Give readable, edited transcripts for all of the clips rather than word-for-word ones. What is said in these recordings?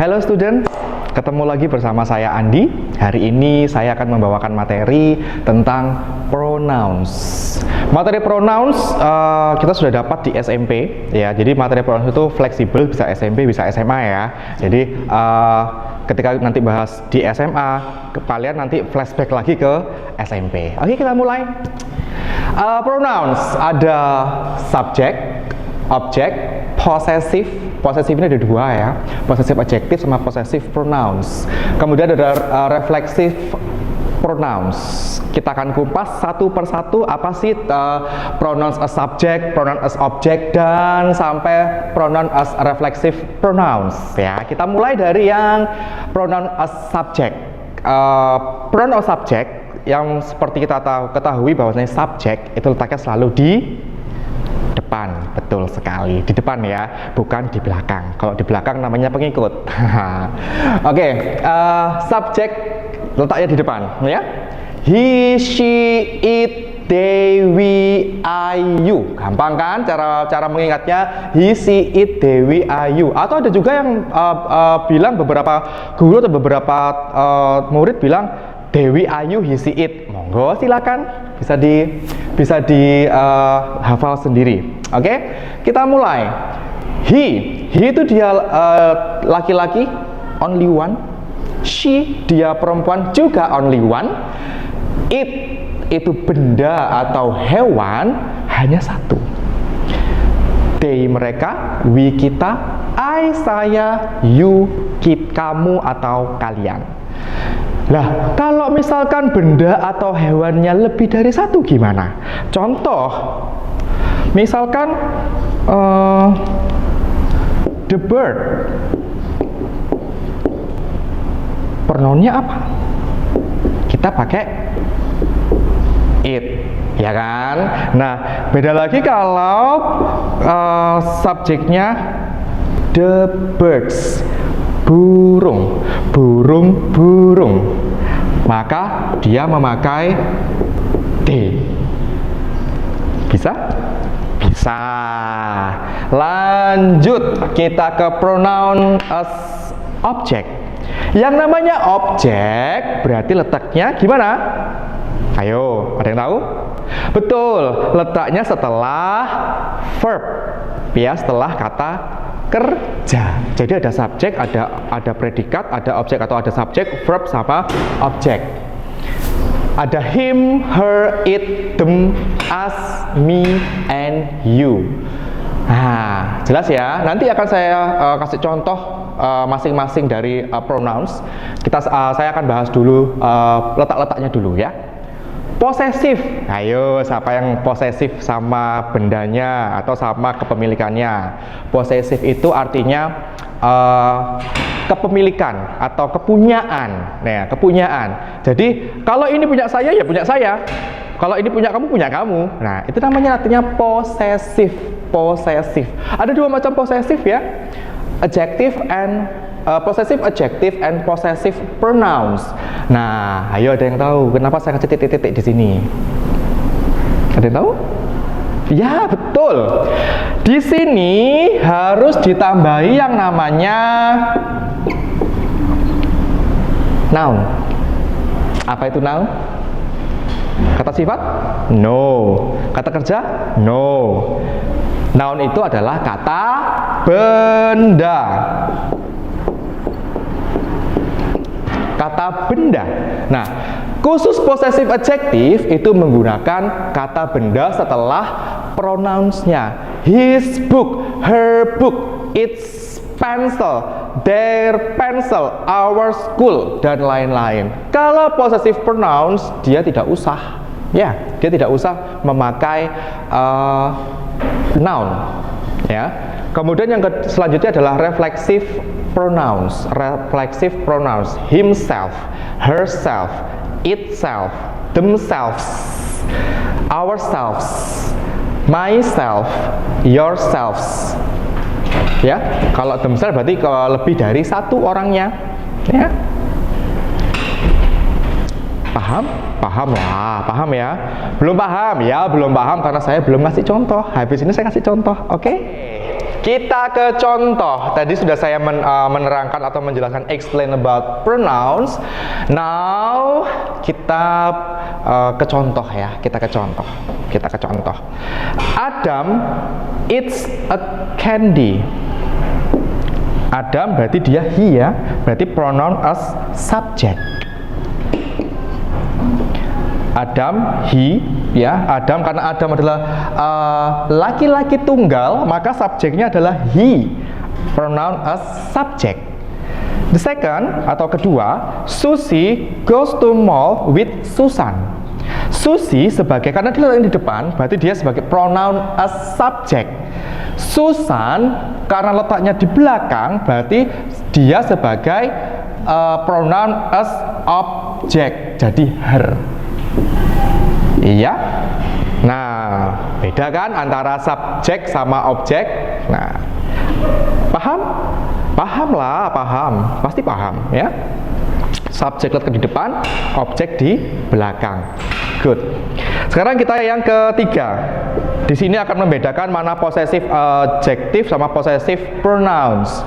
Halo student, ketemu lagi bersama saya Andi. Hari ini saya akan membawakan materi tentang pronouns. Materi pronouns kita sudah dapat di SMP ya. Jadi materi pronouns itu fleksibel, bisa SMP, bisa SMA ya. Jadi ketika nanti bahas di SMA, kalian nanti flashback lagi ke SMP. Oke, kita mulai. Pronouns ada subject, object, possessive. Possessive ini ada dua ya, possessive adjective sama possessive pronouns. Kemudian ada reflexive pronouns. Kita akan kupas satu persatu apa sih pronouns as subject, pronoun as object, dan sampai pronoun as reflexive pronouns ya. Kita mulai dari yang pronoun as subject. Pronoun as subject yang seperti kita ketahui bahwasanya subject itu letaknya selalu di depan, betul sekali, di depan ya, bukan di belakang. Kalau di belakang namanya pengikut. Oke, subject letaknya di depan ya. He, she, it, they, we, I, you. Gampang kan cara mengingatnya? He, she, it, they, we, I, you. Atau ada juga yang bilang, beberapa guru atau beberapa murid bilang Dewi Ayu Hisi It. Monggo silakan, bisa di hafal sendiri. Oke, kita mulai. He itu dia laki-laki, only one. She dia perempuan, juga only one. It itu benda atau hewan, hanya satu. They mereka, we kita, I saya, you kamu atau kalian. Lah, kalau misalkan benda atau hewannya lebih dari satu gimana? Contoh, misalkan the bird, pronounnya apa? Kita pakai it, ya kan? Nah, beda lagi kalau subjeknya the birds, burung, maka dia memakai they. Bisa? Bisa. Lanjut, kita ke pronoun as object. Yang namanya objek berarti letaknya gimana? Ayo, ada yang tahu? Betul, letaknya setelah verb, ya, setelah kata kerja. Jadi ada subjek, ada predikat, ada objek atau ada subjek, verb sama objek. Ada him, her, it, them, us, me, and you. Nah, jelas ya. Nanti akan saya kasih contoh masing-masing dari pronouns. Saya akan bahas dulu letak-letaknya dulu ya. Posesif, ayo siapa yang posesif sama bendanya atau sama kepemilikannya? Posesif itu artinya kepemilikan atau kepunyaan. Nah, kepunyaan. Jadi kalau ini punya saya ya punya saya. Kalau ini punya kamu punya kamu. Nah, itu namanya artinya posesif. Posesif. Ada dua macam posesif ya. Possessive adjective and possessive pronouns. Nah, ayo ada yang tahu kenapa saya kasih titik-titik di sini? Ada yang tahu? Ya, betul. Di sini harus ditambahi yang namanya noun. Apa itu noun? Kata sifat? No. Kata kerja? No. Noun itu adalah kata benda. Kata benda. Nah, khusus possessive adjective itu menggunakan kata benda setelah pronounsnya. His book, her book, its pencil, their pencil, our school, dan lain-lain. Kalau possessive pronouns dia tidak usah, ya, dia tidak usah memakai noun, ya. Kemudian yang selanjutnya adalah reflexive pronouns. Reflexive pronouns, himself, herself, itself, themselves, ourselves, myself, yourselves. Ya, kalau themselves berarti lebih dari satu orangnya. Ya. Paham? Paham lah, paham ya? Belum paham? Ya, belum paham karena saya belum ngasih contoh. Habis ini saya kasih contoh, oke? kita ke contoh. Tadi sudah saya menerangkan atau menjelaskan explain about pronouns. Now kita ke contoh ya. Kita ke contoh. Adam eats a candy. Adam berarti dia he ya. Berarti pronoun as subject. Adam, he, ya. Adam karena Adam adalah laki-laki tunggal, maka subjeknya adalah he, pronoun as subject. The second atau kedua, Susie goes to mall with Susan. Susie sebagai, karena dia letaknya di depan, berarti dia sebagai pronoun as subject. Susan karena letaknya di belakang, berarti dia sebagai pronoun as object, jadi her. Iya. Nah, beda kan antara subjek sama objek. Nah, paham? Paham. Pasti paham, ya. Subjek letak di depan, objek di belakang. Good. Sekarang kita yang ketiga. Di sini akan membedakan mana possessive adjective sama possessive pronouns.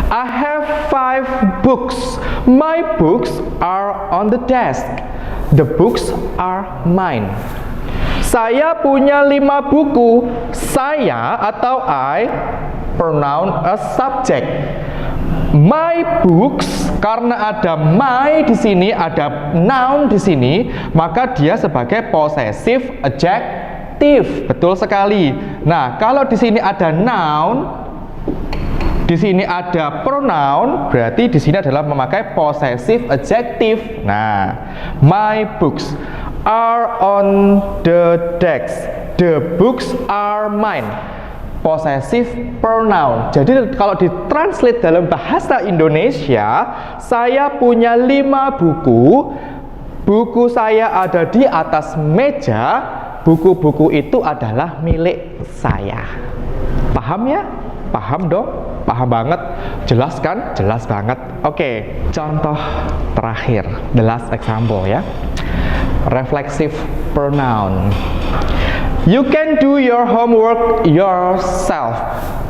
I have 5 books. My books are on the desk. The books are mine. Saya punya 5 buku. Saya atau I, pronoun as subject. My books, karena ada my di sini, ada noun di sini, maka dia sebagai possessive adjective. Betul sekali. Nah, kalau di sini ada noun, di sini ada pronoun, berarti di sini adalah memakai possessive adjective. Nah, my books are on the desk. The books are mine. Possessive pronoun. Jadi kalau ditranslate dalam bahasa Indonesia, saya punya 5 buku. Buku saya ada di atas meja. Buku-buku itu adalah milik saya. Paham ya? Paham dong? Paham banget? Jelas kan? Jelas banget. Oke, contoh terakhir, the last example ya. Reflexive pronoun. You can do your homework yourself.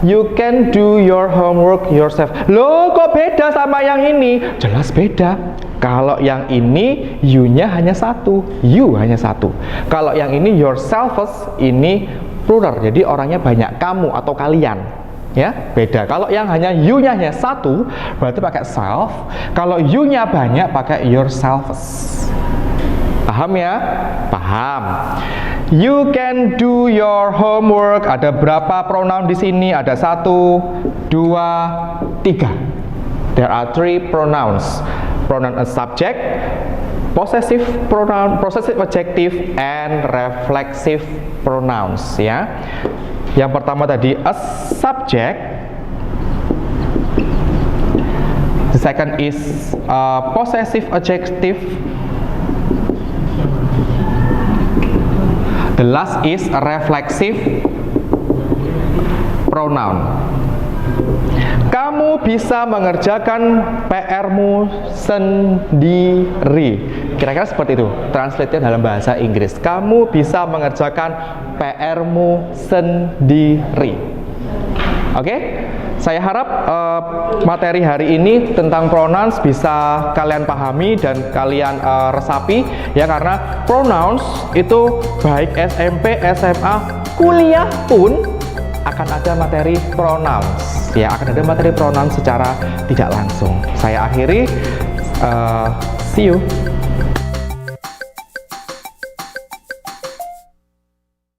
You can do your homework yourself. Loh, kok beda sama yang ini? Jelas beda. Kalau yang ini you-nya hanya satu, you hanya satu. Kalau yang ini yourselves, ini plural. Jadi orangnya banyak, kamu atau kalian. Ya, beda. Kalau yang hanya you-nya hanya satu, berarti pakai self. Kalau you-nya banyak, pakai yourselves. Paham ya? Paham. You can do your homework. Ada berapa pronoun di sini? Ada 1, 2, 3. There are 3 pronouns. Pronoun as subject, possessive pronoun, possessive adjective, and reflexive pronouns. Ya. Yang pertama tadi as subject. The second is possessive adjective. The last is a reflexive pronoun. Kamu bisa mengerjakan PR-mu sendiri. Kira-kira seperti itu. Translate-nya dalam bahasa Inggris. Kamu bisa mengerjakan PR-mu sendiri. Oke? Saya harap materi hari ini tentang pronouns bisa kalian pahami dan kalian resapi ya, karena pronouns itu baik SMP, SMA, kuliah pun akan ada materi pronouns ya, akan ada materi pronouns secara tidak langsung. Saya akhiri, see you.